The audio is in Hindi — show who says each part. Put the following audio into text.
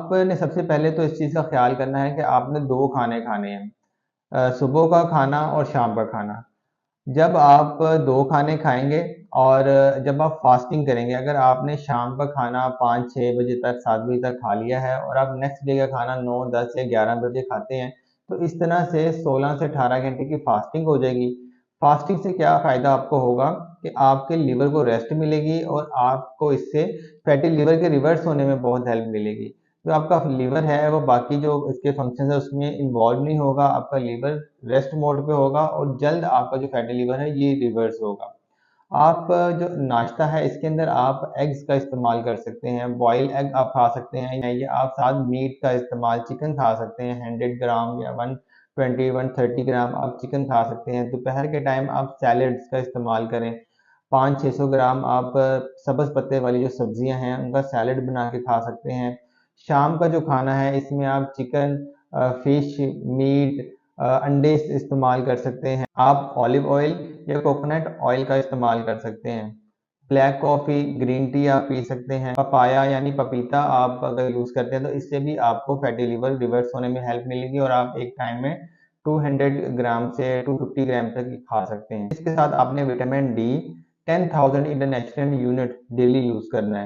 Speaker 1: आपने सबसे पहले तो इस चीज़ का ख्याल करना है कि आपने 2 खाने खाने हैं, सुबह का खाना और शाम का खाना। जब आप 2 खाने खाएँगे और जब आप फास्टिंग करेंगे, अगर आपने शाम का खाना 5-6 बजे तक, 7 बजे तक खा लिया है और आप नेक्स्ट डे का खाना 9, 10 या 11 बजे खाते हैं, तो इस तरह से 16 से 18 घंटे की फास्टिंग हो जाएगी। फास्टिंग से क्या फ़ायदा आपको होगा कि आपके लिवर को रेस्ट मिलेगी और आपको इससे फैटी लिवर के रिवर्स होने में बहुत हेल्प मिलेगी। जो आपका लिवर है वो बाकी जो इसके फंक्शंस है उसमें इन्वॉल्व नहीं होगा, आपका लिवर रेस्ट मोड पे होगा और जल्द आपका जो फैटी लिवर है ये रिवर्स होगा। आप जो नाश्ता है इसके अंदर आप एग्स का इस्तेमाल कर सकते हैं, बॉयल एग आप खा सकते हैं या आप साथ मीट का इस्तेमाल चिकन खा सकते हैं, 100 ग्राम या 120 130 ग्राम आप चिकन खा सकते हैं। दोपहर के टाइम आप सैलड्स का इस्तेमाल करें, 500-600 ग्राम आप सब्ज़ पत्ते वाली जो सब्जियां हैं उनका सैलड बना के खा सकते हैं। शाम का जो खाना है इसमें आप चिकन, फिश, मीट, अंडे इस्तेमाल कर सकते हैं। आप ऑलिव ऑयल या कोकोनट ऑयल का इस्तेमाल कर सकते हैं। ब्लैक कॉफ़ी, ग्रीन टी आप पी सकते हैं। पपाया यानी पपीता आप अगर यूज़ करते हैं तो इससे भी आपको फैटी लिवर रिवर्स होने में हेल्प मिलेगी और आप एक टाइम में 200 ग्राम से 250 ग्राम तक खा सकते हैं। इसके साथ आपने vitamin D 10,000 international unit daily use करना है।